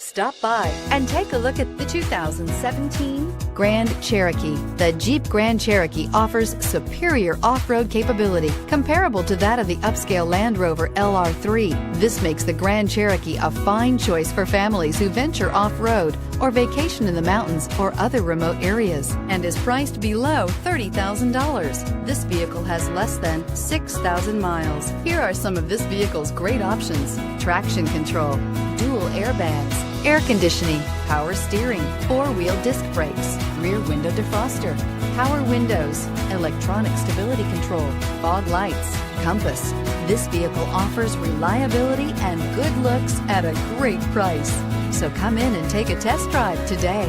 Stop by and take a look at the 2017 Grand Cherokee. The Jeep Grand Cherokee offers superior off-road capability comparable to that of the upscale Land Rover LR3. This makes the Grand Cherokee a fine choice for families who venture off-road or vacation in the mountains or other remote areas, and is priced below $30,000. This vehicle has less than 6,000 miles. Here are some of this vehicle's great options: traction control, dual airbags, air conditioning, power steering, four-wheel disc brakes, rear window defroster, power windows, electronic stability control, fog lights, compass. This vehicle offers reliability and good looks at a great price. So come in and take a test drive today.